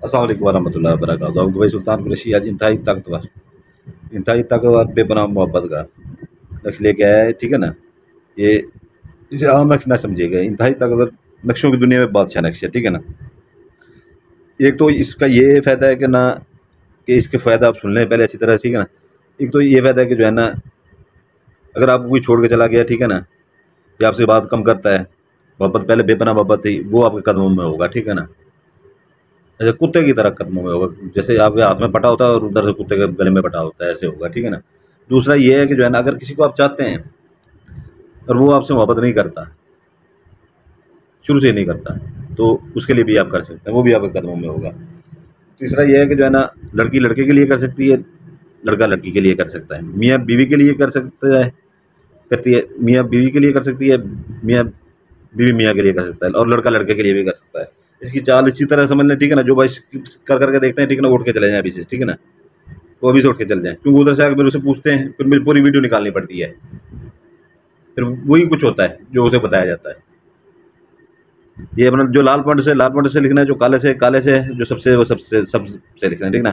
अस्सलाम वालेकुम वरहमतुल्लाहि वबरकातुहू। आपको भाई सुल्तान कुरैशी आज इंतहाई ताकतवर बेपनाह मोहब्बत का नक्श लेके आया है। ठीक है ना, ये इसे आम नक्श ना समझिएगा, इंतहाई ताकतवर नक्शों की दुनिया में बादशाह नक्श है। ठीक है ना, एक तो इसका ये फ़ायदा है कि ना, कि इसके फ़ायदा आप सुन लें पहले अच्छी तरह। ठीक है ना, एक तो ये फ़ायदा है कि जो है ना, अगर आपको कोई छोड़ के चला गया, ठीक है ना, या आपसे बात कम करता है, मोहब्बत पहले बेपनाह मोहब्बत थी, वो आपके कदमों में होगा। ठीक है ना, ऐसे कुत्ते की तरह कदमों में होगा, जैसे आपके हाथ में पटा होता है और उधर से कुत्ते के गले में पटा होता है, ऐसे होगा। ठीक है ना, दूसरा ये है कि जो है ना, अगर किसी को आप चाहते हैं और वो आपसे मोहब्बत नहीं करता, शुरू से ही नहीं करता, तो उसके लिए भी आप कर सकते हैं, वो भी आपके कदमों में होगा। तीसरा ये है कि जो है ना, लड़की लड़के के लिए कर सकती है, लड़का लड़की के लिए कर सकता है, मियाँ बीवी के लिए कर सकता है, करती है, मियाँ बीवी के लिए कर सकती है, मियाँ बीवी मियाँ के लिए कर सकता है, और लड़का लड़के के लिए भी कर सकता है। इसकी चाल इसी तरह समझ लें। ठीक है ना, जो भाई कर करके देखते हैं, ठीक है ना, उठ के चले जाएं अभी से। ठीक है ना, वो अभी से उठ के चले जाएं, क्योंकि उधर से आकर मेरे से पूछते हैं, फिर मेरी पूरी वीडियो निकालनी पड़ती है, फिर वही कुछ होता है जो उसे बताया जाता है। ये अपना जो लाल पॉइंट से लिखना है, जो काले से जो सबसे, वो सबसे लिखना है। ठीक है ना,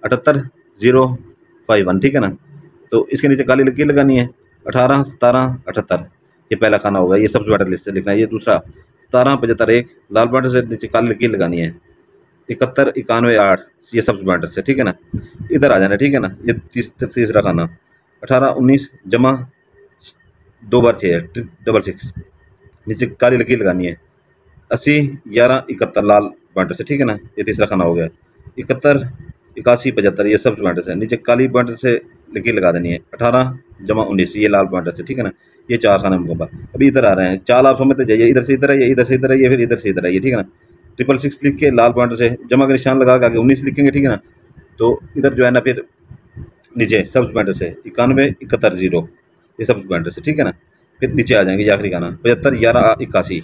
78 051। ठीक है ना, तो इसके नीचे काली लकीर लगानी है, 18 17 78, ये पहला खाना होगा, ये सबसे बड़ा लिस्ट से लिखना है। ये दूसरा 17 75 1, लाल पॉइंट से नीचे काली लकीर लगानी है, 71 91 8, ये सबसे पॉइंट से। ठीक है ना, इधर आ जाना। ठीक है ना, ये तीसरा खाना 18 19 जमा 2 बार 6 666, नीचे काली लकीर लगानी है, 80 11 71 लाल पॉइंट से। ठीक है ना, ये तीसरा खाना हो गया। 71 81 75, ये सब पॉइंट से, नीचे काली पॉइंट से लकीर लगा देनी है, 18 जमा 19, ये लाल पॉइंट से। ठीक है ना, ये 4 खाने मुकम्मल। अभी इधर आ रहे हैं, चाल आप समझते जाइए, इधर से इधर आइए, इधर से इधर आइए, फिर इधर से इधर आइए। ठीक है ना, 666 लिख के लाल पॉइंट से जमा का निशान लगा के आगे 19 लिखेंगे। ठीक है ना, तो इधर जो है ना, फिर नीचे सब पॉइंट से 91 71 0, ये सब पॉइंट से। ठीक है ना, फिर नीचे आ जाएंगे, ये आखिरी खाना 75 11 81,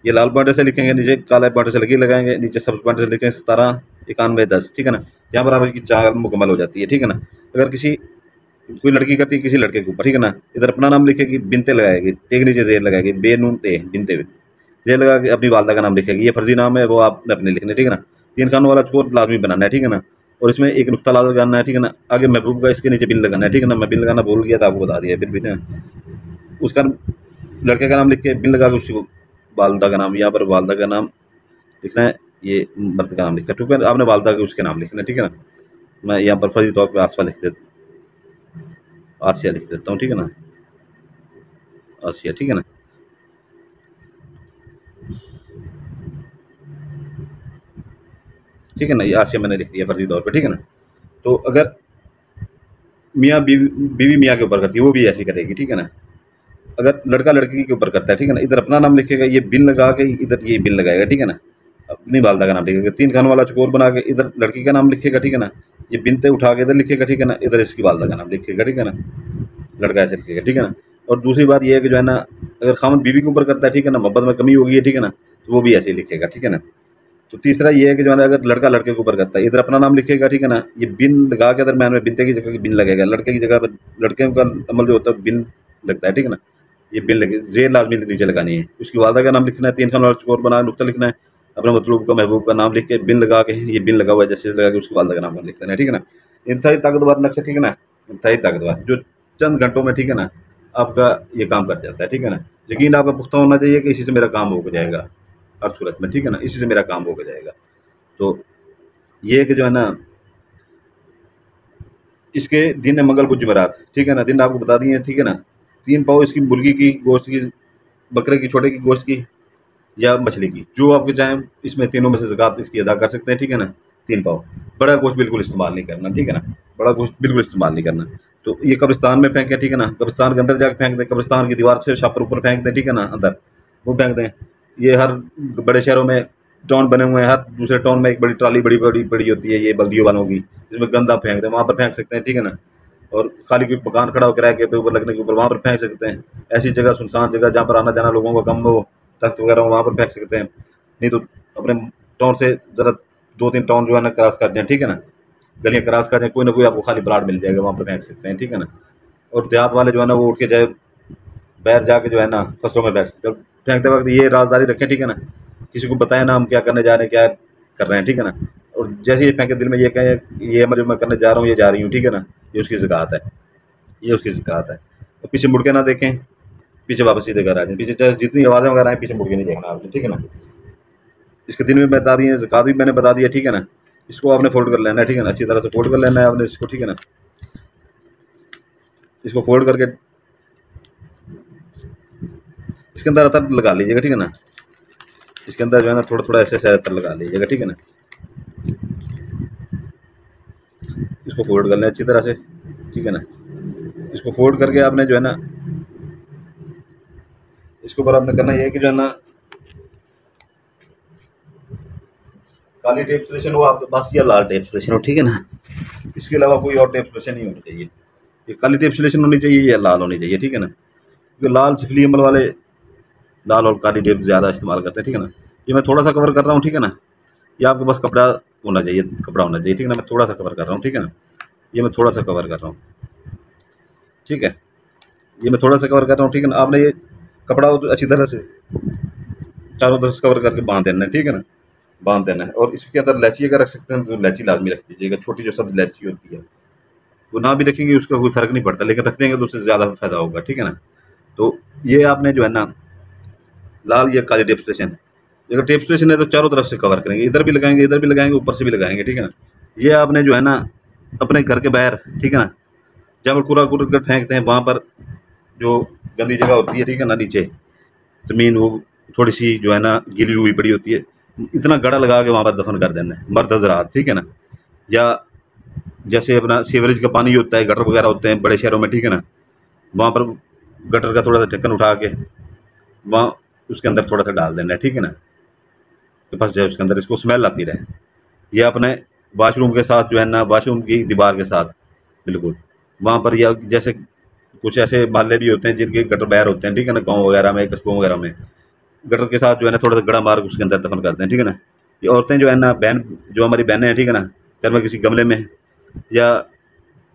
ये लाल पॉइंट से लिखेंगे, नीचे काले पॉइंट से लकीर लगाएंगे, नीचे सब पॉइंट से लिखेंगे 17 91 10। ठीक है ना, यहाँ पर आपकी चाल मुकम्मल हो जाती है। ठीक है ना, अगर कोई लड़की करती है किसी लड़के के ऊपर, ठीक है ना, इधर अपना नाम लिखेगी, बिनते लगाएगी, एक नीचे जेर लगाएगी, बे नून ते बिनते, जेर लगा के अपनी वालदा का नाम लिखेगी, ये फर्जी नाम है, वो आपने अपने लिखने। ठीक है ना, 3 खानों वाला स्कोर लाजमी बनाना है। ठीक है ना, और इसमें एक नुक्ता लाल लगाना है। ठीक है ना, आगे महबूब का, इसके नीचे बिन लगाना है। ठीक है ना, मैं बिन लगाना भूल गया था, आपको बता दिया। फिर भी ना, उसका लड़के का नाम लिख के बिन लगा के उसकी वालदा का नाम, यहाँ पर वालदा का नाम लिखना है, ये मर्द का नाम लिखना है। ठीक है, आपने वालदा के उसके नाम लिखना है। ठीक है ना, मैं यहाँ पर फर्जी तौर पर आसिया लिख देता हूँ। ठीक है ना, आसिया। ठीक है ना, ठीक है ना, ये आसिया मैंने लिख दिया फर्जी तौर पे। ठीक है ना, तो अगर मियाँ बीवी मियाँ के ऊपर करती है, वो भी ऐसी करेगी। ठीक है ना, अगर लड़का लड़की के ऊपर करता है, ठीक है ना, इधर अपना नाम लिखेगा, ये बिन लगा के इधर ये बिन लगाएगा। ठीक है ना, अपनी वालदा का नाम लिखेगा, 3 खानों वाला चकोर बना के इधर लड़की का नाम लिखेगा। ठीक है ना, ये बिनते उठा के इधर लिखेगा। ठीक है ना, इधर इसकी वालदा का नाम लिखेगा। ठीक है ना, लड़का ऐसे लिखेगा। ठीक है ना, और दूसरी बात यह है कि जो है ना, अगर खामद बीवी के ऊपर करता है, ठीक है ना, मोहब्बत में कमी होगी है, ठीक है ना, तो वो भी ऐसे ही लिखेगा। ठीक है ना, तो तीसरा ये है कि जो है ना, अगर लड़का लड़के के ऊपर करता है, इधर अपना नाम लिखेगा। ठीक है ना, ये बिन लगा के दरम्यान में बिनते की जगह बिन लगेगा, लड़के की जगह पर लड़के का अमल जो होता है बिन लगता है। ठीक है ना, ये बिन लगे, जेर लाजमी नीचे लगानी है, उसकी वालदा का नाम लिखना है, 3 खान वाला स्कोर बना नुक्ता लिखना है, अपना मतलूब का महबूब का नाम लिख के बिन लगा के, ये बिन लगा हुआ है जैसे लगा के उसकी वालदा का नाम लिख देना है। ठीक है ना, इंतहाई ताकतवर नक्शा। ठीक है ना, इंतहाई ताकतवर, जो चंद घंटों में, ठीक है ना, आपका ये काम कर जाता है। ठीक है ना, यकीन आपका पुख्ता होना चाहिए कि इसी से मेरा काम हो जाएगा हर सूरत में। ठीक है ना, इसी से मेरा काम हो जाएगा। तो ये है कि जो है ना, इसके दिन है मंगल बुध जुमेरात। ठीक है ना, दिन आपको बता दिए। ठीक है ना, 3 पाव इसकी मुर्गी की गोश्त की, बकरे की छोटे की गोश्त की, या मछली की, जो आपके चाहें, इसमें तीनों में से ज़कात इसकी अदा कर सकते हैं। ठीक है ना, 3 पाव। बड़ा गोश्त बिल्कुल इस्तेमाल नहीं करना। ठीक है ना, बड़ा गोश्त बिल्कुल इस्तेमाल नहीं करना। तो ये कब्रिस्तान में फेंकें। ठीक है ना, कब्रिस्तान के अंदर जाकर फेंक दें, कब्रिस्तान की दीवार से छापर ऊपर फेंक दें। ठीक है ना, अंदर वो फेंक दें। ये हर बड़े शहरों में टाउन बने हुए हैं, हर दूसरे टाउन में एक बड़ी ट्राली बड़ी बड़ी बड़ी होती है, ये बल्दियों वालों की, जिसमें गंदा फेंक दें, वहाँ पर फेंक सकते हैं। ठीक है ना, और खाली कोई मकान खड़ा हो किराए के ऊपर लगने के ऊपर, वहाँ पर फेंक सकते हैं। ऐसी जगह, सुनसान जगह जहाँ पर आना जाना लोगों का कम हो, तख्त वगैरह हो, वहाँ पर फेंक सकते हैं। नहीं तो अपने टाउन से ज़रा 2-3 टाउन जो है ना क्रॉस कर जाएँ। ठीक है ना, गलियाँ क्रॉस कर जाएँ, कोई ना कोई आपको खाली प्लाट मिल जाएगा, वहाँ पर फेंक सकते हैं। ठीक है ना, और देहात वाले जो है ना, वो उठ के जाए बाहर जाके जो है ना, फसलों में फेंक सकते हैं। फेंकते वक्त ये राजदारी रखें। ठीक है ना, किसी को बताएं ना हम क्या करने जा रहे हैं, क्या कर रहे हैं। ठीक है ना, और जैसे ये फेंके दिल में ये कहे ये जो मैं करने जा रहा हूँ, ये जा रही हूँ, ठीक है ना, ये उसकी ज़कात है, ये उसकी ज़कात है। तो पीछे मुड़ के ना देखें, पीछे वापस सीधे घर आ जाए, पीछे चाहे जितनी आवाज़ें वगैरह आए, पीछे मुड़ के नहीं देखना आपने, ठीक है ना। इसके दिन में बता दिए, ज़कात भी मैंने बता दिया, ठीक है ना। इसको आपने फोल्ड कर लेना है, ठीक है ना, अच्छी तरह से फोल्ड कर लेना है आपने इसको, ठीक है ना। इसको फोल्ड करके इसके अंदर अतर लगा लीजिएगा, ठीक है ना। इसके अंदर जो है ना थोड़ा थोड़ा ऐसे ऐसे अतर लगा लीजिएगा, ठीक है ना। इसको फोल्ड कर लें अच्छी तरह से, ठीक है ना। इसको फोल्ड करके आपने जो है ना इसके ऊपर आपने करना ये है कि जो है ना काली टेप स्टेशन हो आपके पास या लाल टेप स्टेशन हो, ठीक है ना। इसके अलावा कोई और टेप स्टेशन नहीं होनी चाहिए, ये काली टेप स्टेशन होनी चाहिए या लाल होनी चाहिए, ठीक है ना। क्योंकि लाल सिफली अमल वाले लाल और काली टेप ज़्यादा इस्तेमाल करते हैं, ठीक है ना। ये मैं थोड़ा सा कवर कर रहा हूँ, ठीक है ना। ये आपके पास कपड़ा होना चाहिए, कपड़ा होना चाहिए, ठीक है ना। मैं थोड़ा सा कवर कर रहा हूँ, ठीक है ना। ये मैं थोड़ा सा कवर कर रहा हूँ, ठीक है। ये मैं थोड़ा सा कवर कर रहा हूँ, ठीक है ना। आपने ये कपड़ा अच्छी तरह से चारों तरफ से कवर करके बांध देना है, ठीक है ना, बांध देना है। और इसके अंदर इलायची अगर रख सकते हैं तो इलायची लाजमी रख दीजिएगा, छोटी जो सब्ज़ इलायची होती है वो ना भी रखेंगे उसका कोई फ़र्क नहीं पड़ता, लेकिन रख देंगे तो उससे ज़्यादा फ़ायदा होगा, ठीक है ना। तो ये आपने जो है ना लाल या काली टेप स्टेशन, अगर टेप स्टेशन है तो चारों तरफ से कवर करेंगे, इधर भी लगाएंगे, इधर भी लगाएंगे, ऊपर से भी लगाएंगे, ठीक है ना। ये आपने जो है ना अपने घर के बाहर, ठीक है ना, जहाँ पर कूड़ा कूड़ा फेंकते हैं वहाँ पर जो गंदी जगह होती है, ठीक है ना, नीचे ज़मीन वो थोड़ी सी जो है ना गिली हुई पड़ी होती है, इतना गड़ा लगा के वहाँ पर दफन कर देना है मर्द हज़रात, ठीक है ना। या जैसे अपना सीवरेज का पानी होता है, गटर वगैरह होते हैं बड़े शहरों में, ठीक है ना, वहाँ पर गटर का थोड़ा सा ढक्कन उठा के वहाँ उसके अंदर थोड़ा सा डाल देना है, ठीक है ना, तो फंस जाए उसके अंदर, इसको स्मेल आती रहे। ये अपने वाशरूम के साथ जो है ना, वाशरूम की दीवार के साथ बिल्कुल वहाँ पर, या जैसे कुछ ऐसे मोहल्ले भी होते हैं जिनके गटर बाहर होते हैं, ठीक है ना, गाँव वगैरह में, कस्बों वगैरह में, गटर के साथ जो है ना थोड़ा सा गड़ा मार उसके अंदर दफन करते हैं, ठीक है ना। ये औरतें जो है ना बहन, जो हमारी बहनें हैं, ठीक है ना, घर में किसी गमले में या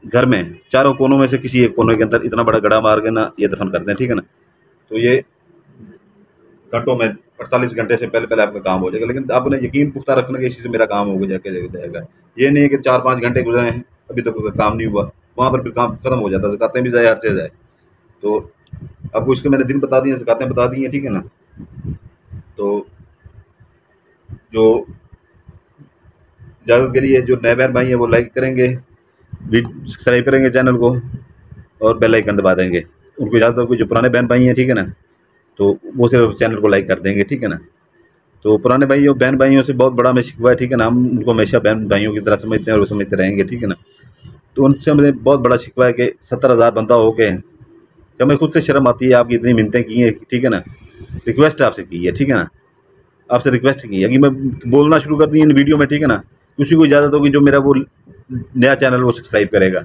घर में चारों कोनों में से किसी एक कोने के अंदर इतना बड़ा गड़ा मार के ना ये दफन करते हैं, ठीक है ना। तो ये घंटों में 48 घंटे से पहले पहले आपका काम हो जाएगा, लेकिन आपने यकीन पुख्ता रखना कि इसी से मेरा काम हो जाएगा। ये नहीं है कि 4-5 घंटे गुजरे हैं अभी तक तो काम नहीं हुआ, वहाँ पर फिर काम खत्म हो जाता है, ज़कातें भी जाए, हर चीज़ जाए। तो आपको इसके मैंने दिन बता दिए, ज़कातें बता दी हैं, ठीक है ना। तो जो इजाज़त के लिए जो नए बहन भाई हैं वो लाइक करेंगे, सब्सक्राइब करेंगे चैनल को और बेल आइकन दबा देंगे। उनको इजाज़त दो, जो पुराने बहन भाई हैं, ठीक है ना, तो वो सिर्फ चैनल को लाइक कर देंगे, ठीक है ना। तो पुराने भाइयों बहन भाइयों से बहुत बड़ा हमें शिकवा है, ठीक है ना, हम उनको हमेशा बहन भाइयों की तरह समझते हैं और वो समझते रहेंगे, ठीक है ना। तो उनसे हमें बहुत बड़ा शिकवा है कि 70,000 बंदा हो के हमें खुद से शर्म आती है, आपकी इतनी मिन्नतें की हैं, ठीक है ना, रिक्वेस्ट आपसे की है, ठीक है ना, आपसे रिक्वेस्ट की है कि मैं बोलना शुरू कर दी इन वीडियो में, ठीक है ना। उसी को इजाज़त होगी जो मेरा वो नया चैनल वो सब्सक्राइब करेगा,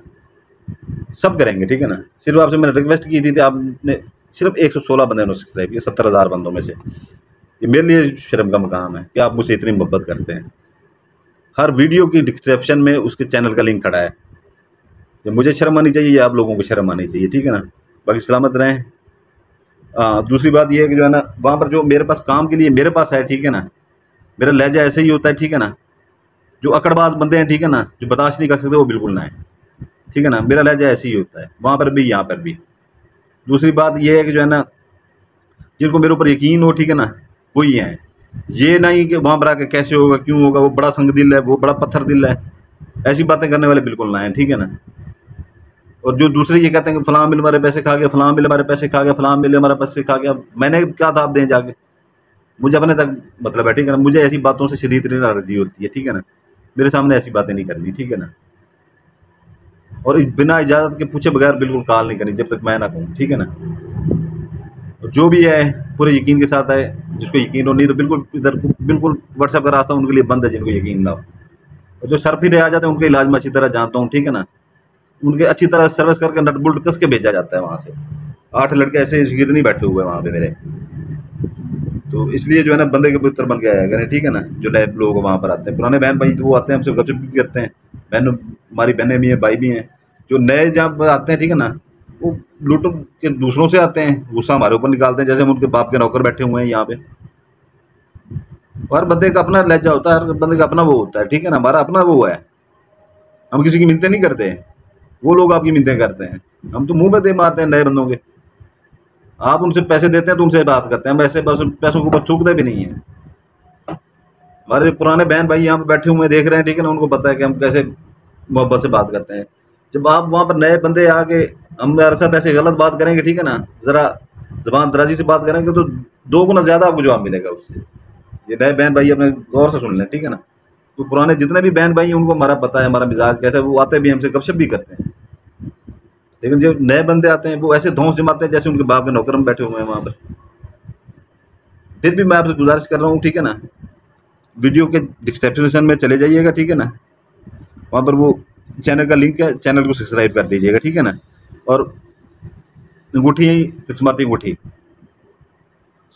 सब करेंगे, ठीक है ना। सिर्फ आपसे मैंने रिक्वेस्ट की थी आपने सिर्फ 116 बंदे ने सब्सक्राइब किया 70,000 बंदों में से। ये मेरे लिए शर्म का मकाम है कि आप मुझसे इतनी मोहब्बत करते हैं। हर वीडियो की डिस्क्रिप्शन में उसके चैनल का लिंक खड़ा है। ये मुझे शर्म आनी चाहिए या आप लोगों को शर्म आनी चाहिए, ठीक है ना। बाकी सलामत रहें। दूसरी बात ये है कि जो है ना वहाँ पर जो मेरे पास काम के लिए मेरे पास है, ठीक है ना, मेरा लहजा ऐसे ही होता है, ठीक है ना। जो अकड़बाज बंदे हैं, ठीक है ना, जो बर्दाश्त नहीं कर सकते वो बिल्कुल ना है, ठीक है ना। मेरा लहजा ऐसे ही होता है वहाँ पर भी यहाँ पर भी। दूसरी बात ये है कि जो है ना जिनको मेरे ऊपर यकीन हो, ठीक है ना, वही हैं। ये नहीं कि वहाँ पर आके कैसे होगा, क्यों होगा, वो बड़ा संग दिल है, वो बड़ा पत्थर दिल है, ऐसी बातें करने वाले बिल्कुल ना हैं, ठीक है ना। और जो दूसरे ये कहते हैं कि फलां मिल हमारे पैसे खा गया, फलां मिल हमारे पैसे खा गया, फलां मिल हमारे पैसे खा गया, मैंने क्या था आप दें जाके, मुझे अपने तक मतलब है, ठीक है ना। मुझे ऐसी बातों से शदीद एलर्जी होती है, ठीक है ना। मेरे सामने ऐसी बातें नहीं करनी, ठीक है ना। और बिना इजाज़त के पूछे बगैर बिल्कुल कॉल नहीं करनी जब तक मैं ना कहूँ, ठीक है ना। तो जो भी है पूरे यकीन के साथ है, जिसको यकीन हो, नहीं तो बिल्कुल इधर बिल्कुल व्हाट्सएप का रास्ता उनके लिए बंद है जिनको यकीन ना हो। और जो सर फिर आ जाते हैं उनके इलाज में अच्छी तरह जानता हूँ, ठीक है ना। उनके अच्छी तरह सर्विस करके नट बोल्ट कस के भेजा जाता है वहाँ से। 8 लड़के ऐसे गिर नहीं बैठे हुए वहाँ पे मेरे। तो इसलिए जो है ना बंदे के पुत्र बन के आया करें, ठीक है ना। जो नए लोग वहाँ पर आते हैं, पुराने बहन भाई तो वो आते हैं हमसे गपशप भी करते हैं, बहन हमारी बहनें भी हैं, भाई भी हैं। जो नए जहाँ पर आते हैं, ठीक है ना, वो लूट के दूसरों से आते हैं, गुस्सा हमारे ऊपर निकालते हैं, जैसे हम उनके बाप के नौकर बैठे हुए हैं यहाँ पे। हर बंदे का अपना लहजा होता है, हर बंदे का अपना वो होता है, ठीक है ना। हमारा अपना वो है, हम किसी की मिन्नतें नहीं करते हैं, वो लोग आपकी मिन्नतें करते हैं। हम तो मुंह पे दे मारते हैं नए बंदों के। आप उनसे पैसे देते हैं तो उनसे बात करते हैं, हम ऐसे बस पैसों के ऊपर थूकते भी नहीं है। हमारे पुराने बहन भाई यहाँ पे बैठे हुए देख रहे हैं, ठीक है ना, उनको पता है कि हम कैसे मोहब्बत से बात करते हैं। जब आप वहाँ पर नए बंदे आके हमारे साथ ऐसे गलत बात करेंगे, ठीक है ना, ज़रा ज़बान दराजी से बात करेंगे तो 2 गुना ज़्यादा आपको जवाब मिलेगा उससे। ये नए बहन भाई अपने गौर से सुन लें, ठीक है ना। तो पुराने जितने भी बहन भाई हैं उनको हमारा पता है, हमारा मिजाज कैसा है, वो आते भी हमसे गपशप भी करते हैं। लेकिन जो नए बंदे आते हैं वो ऐसे धौंस जमाते हैं जैसे उनके बाप के नौकर हम बैठे हुए हैं वहाँ पर। फिर भी मैं आपसे गुजारिश कर रहा हूँ, ठीक है ना, वीडियो के डिस्क्रिप्शन में चले जाइएगा, ठीक है ना, वहाँ पर वो चैनल का लिंक है, चैनल को सब्सक्राइब कर दीजिएगा, ठीक है ना। और अंगूठी किस्मती अंगूठी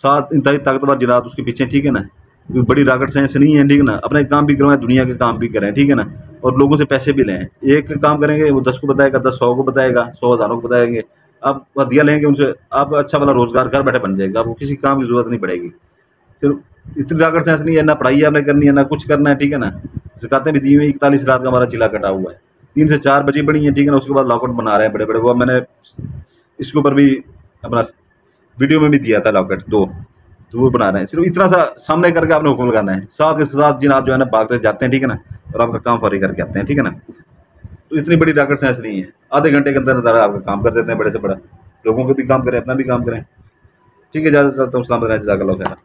7 इंतहाई ताकतवर जिरात उसके पीछे, ठीक है ना। कोई बड़ी रॉकेट साइंस नहीं है, ठीक है ना। अपने काम भी करवाएं, दुनिया के काम भी करें, ठीक है ना। और लोगों से पैसे भी लें। एक काम करेंगे वो 10 को बताएगा, 10 100 को बताएगा, 100 हज़ारों को बताएंगे। आप हदिया लेंगे उनसे, आपका अच्छा वाला रोजगार घर बैठे बन जाएगा, आपको किसी काम की जरूरत नहीं पड़ेगी। सिर्फ इतनी रॉकेट साइंस नहीं है, ना पढ़ाई आपने करनी है, ना कुछ करना है, ठीक है ना। ज़कातें भी दी हुई, 41 रात का हमारा चिल्ला कटा हुआ है, 3 से 4 बची पड़ी हैं, ठीक है ना। उसके बाद लॉकआउट बना रहे हैं बड़े बड़े, वो मैंने इसके ऊपर भी अपना वीडियो में भी दिया था लॉकेट 2, तो वो बना रहे हैं। सिर्फ इतना सा सामने करके आपने हुक्म लगाना है, साथ के साथ जिन आप जो है ना भागते जाते हैं, ठीक है ना, और आपका काम फौरी करके आते हैं, ठीक है ना। तो इतनी बड़ी रॉकेट साइंस नहीं है, आधे घंटे के अंदर अंदर आपका काम कर देते हैं बड़े से बड़ा। लोगों को भी काम करें, अपना भी काम करें, ठीक है। ज़्यादा चाहता हूँ, सलाम, जज़ाकल्लाह खैर।